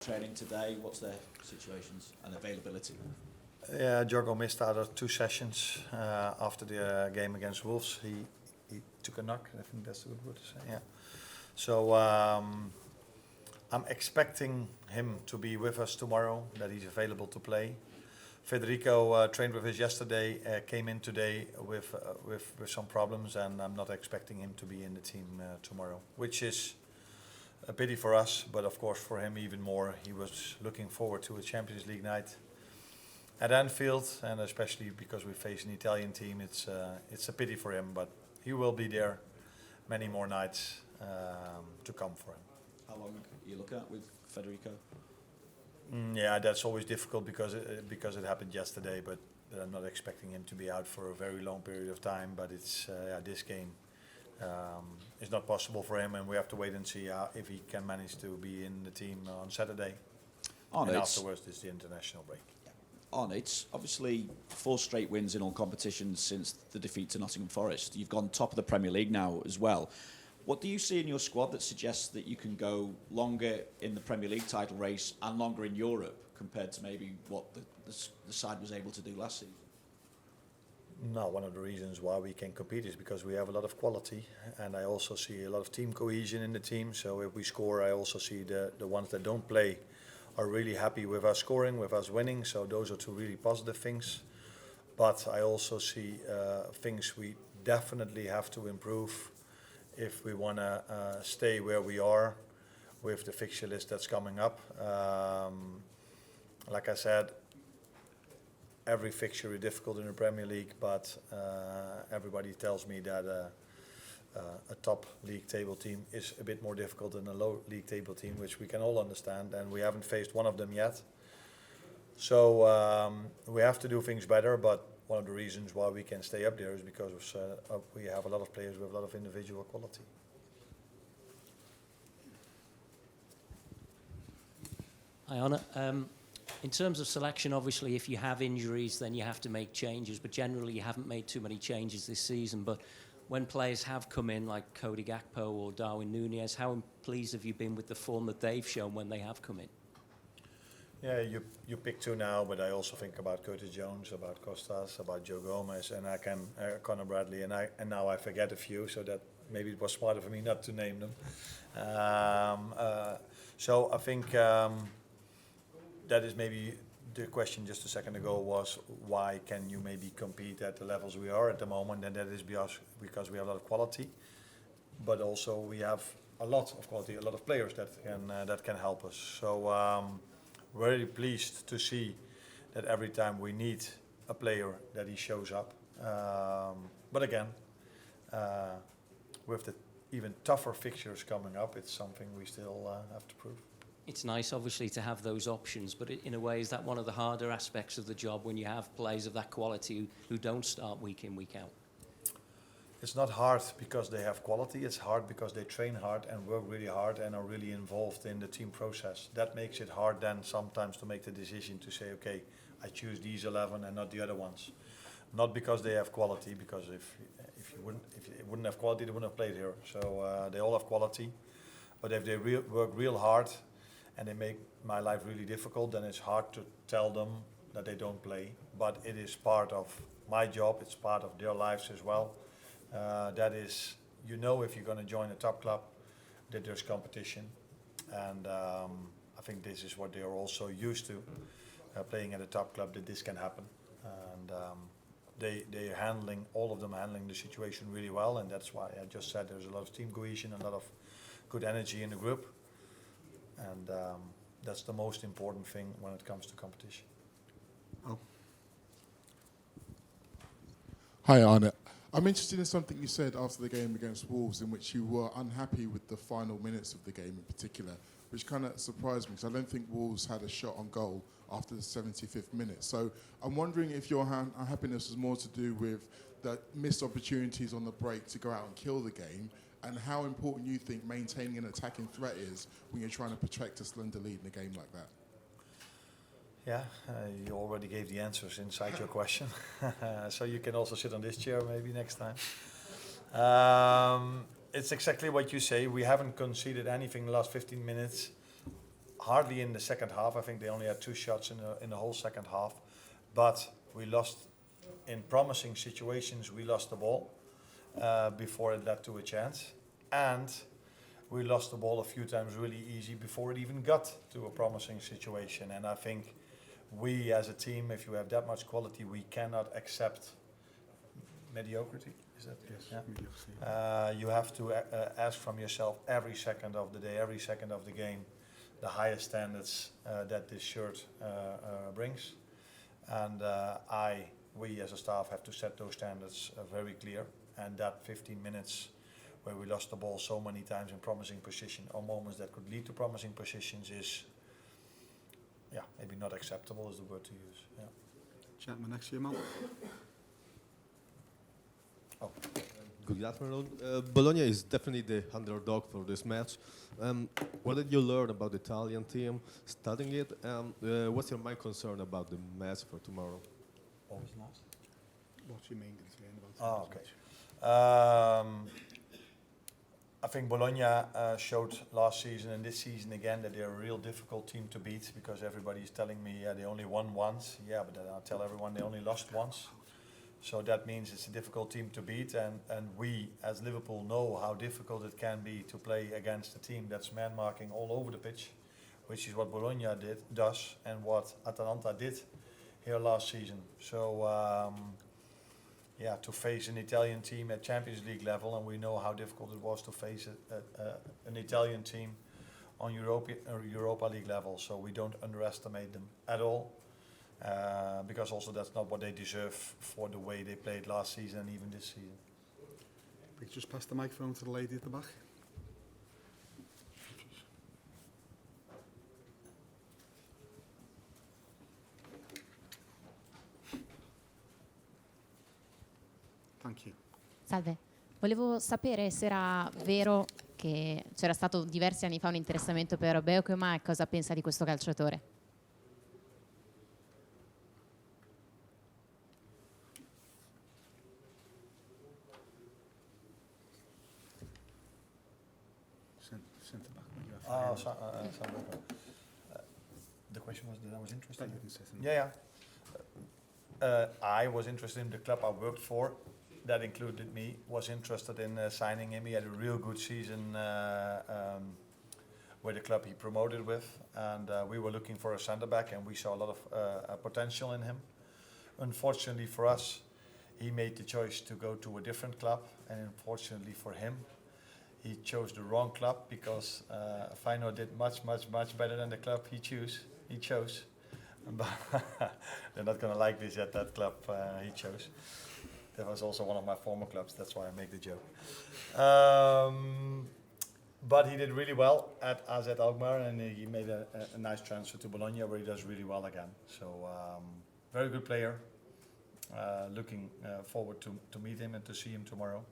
training today? What's their situations and availability? Yeah, Jorgo missed out of 2 sessions after the game against Wolves. He took a knock. I think that's the good word to say. Yeah. So I'm expecting him to be with us tomorrow. That he's available to play. Federico trained with us yesterday. Came in today with some problems, and I'm not expecting him to be in the team tomorrow, which is a pity for us, but of course for him even more. He was looking forward to a Champions League night at Anfield, and especially because we face an Italian team, it's a pity for him. But he will be there many more nights to come for him. How long are you looking at with Federico? Yeah, that's always difficult because it happened yesterday. But I'm not expecting him to be out for a very long period of time. But it's this game is not possible for him, and we have to wait and see if he can manage to be in the team on Saturday. And afterwards, it's the international break. Arne, it's obviously 4 straight wins in all competitions since the defeat to Nottingham Forest. You've gone top of the Premier League now as well. What do you see in your squad that suggests that you can go longer in the Premier League title race and longer in Europe compared to maybe what the side was able to do last season? No, one of the reasons why we can compete is because we have a lot of quality, and I also see a lot of team cohesion in the team. So if we score, I also see the ones that don't play are really happy with us scoring, with us winning. So those are 2 really positive things. But I also see things we definitely have to improve if we want to stay where we are with the fixture list that's coming up. Like I said, every fixture is difficult in the Premier League, but everybody tells me that a top league table team is a bit more difficult than a low league table team, which we can all understand, and we haven't faced one of them yet. So we have to do things better, but one of the reasons why we can stay up there is because we have a lot of players with a lot of individual quality. Hi, Arne. In terms of selection, obviously, if you have injuries, then you have to make changes. But generally, you haven't made too many changes this season. But when players have come in, like Cody Gakpo or Darwin Núñez, how pleased have you been with the form that they've shown when they have come in? Yeah, you pick 2 now, but I also think about Curtis Jones, about Costas, about Joe Gomez, and Conor Bradley, and now I forget a few, so that maybe it was smarter for me not to name them. So I think that is maybe the question just a second ago was why can you maybe compete at the levels we are at the moment, and that is because we have a lot of quality, but also we have a lot of quality, a lot of players that can help us. So very pleased to see that every time we need a player that he shows up. But again, with the even tougher fixtures coming up, it's something we still have to prove. It's nice, obviously, to have those options, but in a way, is that one of the harder aspects of the job when you have players of that quality who don't start week in, week out? It's not hard because they have quality. It's hard because they train hard and work really hard and are really involved in the team process. That makes it hard then sometimes to make the decision to say, okay, I choose these 11 and not the other ones. Not because they have quality, because if they wouldn't have quality, they wouldn't have played here. So they all have quality, but if they work real hard and they make my life really difficult, then it's hard to tell them that they don't play. But it is part of my job. It's part of their lives as well. That is, if you're going to join a top club, that there's competition, and I think this is what they are also used to, playing at a top club, that this can happen, and they're handling, all of them handling the situation really well, and that's why I just said there's a lot of team cohesion, a lot of good energy in the group, and that's the most important thing when it comes to competition. Oh. Hi, Arne. I'm interested in something you said after the game against Wolves, in which you were unhappy with the final minutes of the game in particular, which kind of surprised me, because I don't think Wolves had a shot on goal after the 75th minute. So I'm wondering if your unhappiness was more to do with the missed opportunities on the break to go out and kill the game, and how important you think maintaining an attacking threat is when you're trying to protect a slender lead in a game like that. Yeah, you already gave the answers inside your question. So you can also sit on this chair maybe next time. It's exactly what you say. We haven't conceded anything in the last 15 minutes. hardly in the second half. I think they only had 2 shots in the whole second half. But we lost in promising situations. We lost the ball before it led to a chance, and we lost the ball a few times really easy before it even got to a promising situation. And I think we as a team, if you have that much quality, we cannot accept mediocrity. Is that? Yes. Yeah. Mediocrity. You have to ask from yourself every second of the day, every second of the game, the highest standards that this shirt brings. And we as a staff have to set those standards very clear. And that 15 minutes where we lost the ball so many times in promising position or moments that could lead to promising positions is, yeah, maybe not acceptable is the word to use. Yeah. Gentleman next to you, Mal. Oh. Good afternoon. Bologna is definitely the underdog for this match. What did you learn about the Italian team studying it? What's your main concern about the match for tomorrow? What was last? What's your main concern about Oh, this okay. match? I think Bologna showed last season and this season again that they're a real difficult team to beat because everybody is telling me, yeah, they only won once. Yeah, but then I'll tell everyone they only lost once. So that means it's a difficult team to beat, and we as Liverpool know how difficult it can be to play against a team that's man-marking all over the pitch, which is what Bologna does, and what Atalanta did here last season. So yeah, to face an Italian team at Champions League level, and we know how difficult it was to face an Italian team on Europa League level. So we don't underestimate them at all. Because also that's not what they deserve for the way they played last season and even this season. If you just pass the microphone to the lady at the back. Thank you. Salve, volevo sapere se era vero che c'era stato diversi anni fa un interessamento per Beukema e cosa pensa di questo calciatore. Centre back. You have Oh, hand up. the question was that I was interested That in. you can say something. Yeah. I was interested in the club I worked for. That included me. Was interested in signing him. He had a real good season with the club he promoted with, and we were looking for a centre back, and we saw a lot of potential in him. Unfortunately for us, he made the choice to go to a different club, and unfortunately for him, he chose the wrong club because Feyenoord did much better than the club he chose. But they're not going to like this at that club he chose. That was also one of my former clubs, that's why I make the joke. But he did really well at AZ Alkmaar, and he made a nice transfer to Bologna where he does really well again. So very good player. Looking forward to meet him and to see him tomorrow.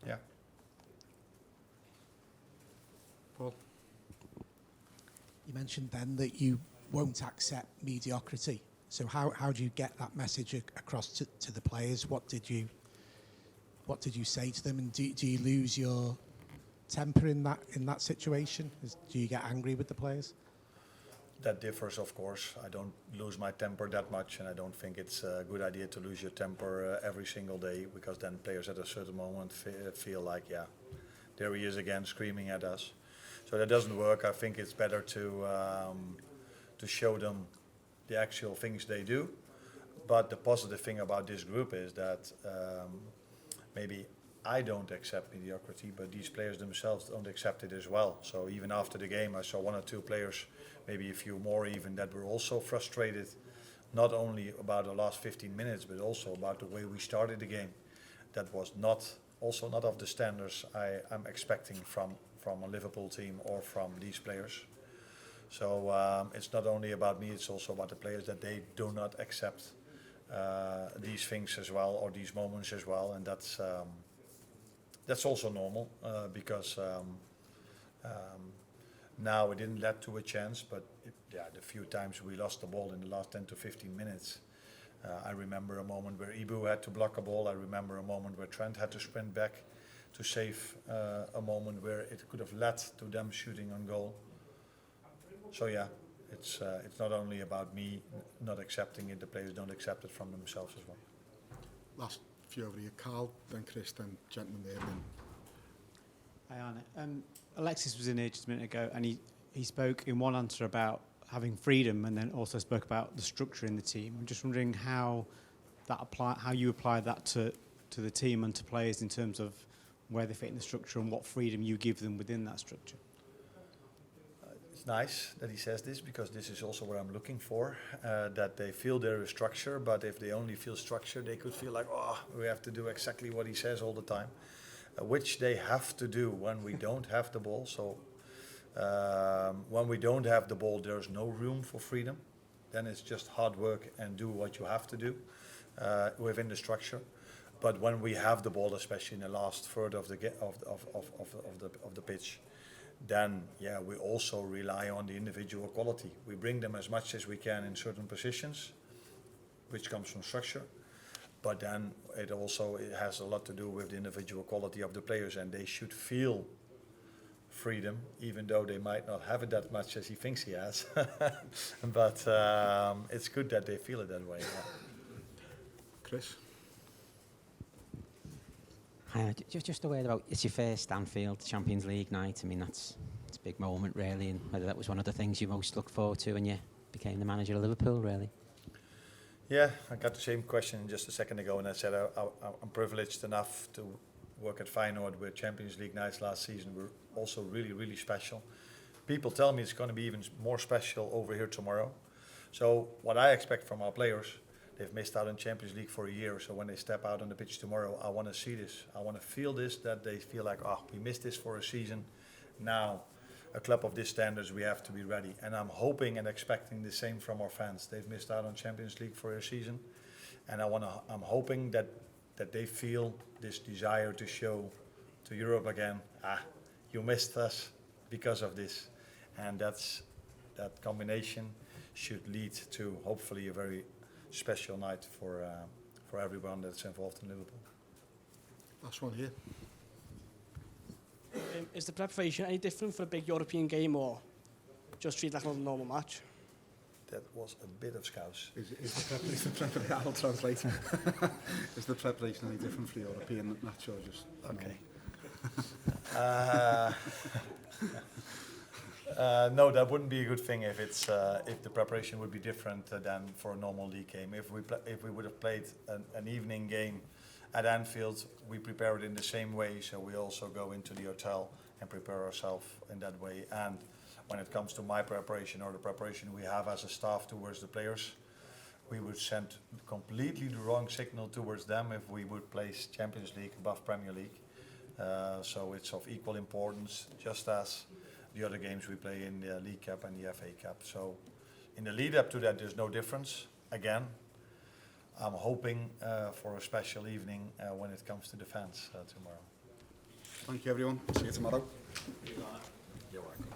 Yeah. Paul. You mentioned then that you won't accept mediocrity. So how do you get that message across to the players? What did you say to them? And do you lose your temper in that situation? Do you get angry with the players? That differs, of course. I don't lose my temper that much, and I don't think it's a good idea to lose your temper every single day, because then players at a certain moment feel like, yeah, there he is again screaming at us. So that doesn't work. I think it's better to show them the actual things they do. But the positive thing about this group is that maybe I don't accept mediocrity, but these players themselves don't accept it as well. So even after the game, I saw one or two players, maybe a few more even, that were also frustrated, not only about the last 15 minutes, but also about the way we started the game. That was not of the standards I'm expecting from a Liverpool team or from these players. So it's not only about me, it's also about the players, that they do not accept these things as well, or these moments as well, and that's also normal, because now it didn't lead to a chance, but the few times we lost the ball in the last 10 to 15 minutes, I remember a moment where Ibu had to block a ball, I remember a moment where Trent had to sprint back to save a moment where it could have led to them shooting on goal. So yeah, it's not only about me not accepting it, the players don't accept it from themselves as well. Last few over here, Carl, then Chris, then gentleman there, then. Hi, Arne. Alexis was in here just a minute ago, and he spoke in one answer about having freedom, and then also spoke about the structure in the team. I'm just wondering how you apply that to the team and to players in terms of where they fit in the structure and what freedom you give them within that structure. It's nice that he says this, because this is also what I'm looking for, that they feel there is structure, but if they only feel structure, they could feel like, oh, we have to do exactly what he says all the time, which they have to do when we don't have the ball. So when we don't have the ball, there's no room for freedom. Then it's just hard work and do what you have to do within the structure. But when we have the ball, especially in the last third of the pitch, then yeah, we also rely on the individual quality. We bring them as much as we can in certain positions, which comes from structure. But then it has a lot to do with the individual quality of the players, and they should feel freedom, even though they might not have it that much as he thinks he has. But it's good that they feel it that way. Yeah. Chris? Hi, just a word about, it's your first Anfield Champions League night. I mean, it's a big moment, really, and whether that was one of the things you most looked forward to when you became the manager of Liverpool, really. Yeah, I got the same question just a second ago, and I said I'm privileged enough to work at Feyenoord with Champions League nights last season. Were also really, really special. People tell me it's going to be even more special over here tomorrow. So what I expect from our players, they've missed out on Champions League for a year, so when they step out on the pitch tomorrow, I want to see this. I want to feel this, that they feel like, oh, we missed this for a season. Now, a club of this standards, we have to be ready. And I'm hoping and expecting the same from our fans. They've missed out on Champions League for a season, and I'm hoping that they feel this desire to show to Europe again, you missed us because of this. And that combination should lead to hopefully a very special night for everyone that's involved in Liverpool. Last one here. Is the preparation any different for a big European game, or just treat it like a normal match? That was a bit of Scouse. I'll translate. Is the preparation any different for the European match, or just... Okay. No, that wouldn't be a good thing if the preparation would be different than for a normal league game. If we would have played an evening game at Anfield, we prepare it in the same way. So we also go into the hotel and prepare ourselves in that way. And when it comes to my preparation or the preparation we have as a staff towards the players, we would send completely the wrong signal towards them if we would place Champions League above Premier League. So it's of equal importance, just as the other games we play in the League Cup and the FA Cup. So in the lead up to that, there's no difference. Again, I'm hoping for a special evening when it comes to the fans tomorrow. Thank you, everyone. See you tomorrow. You're welcome.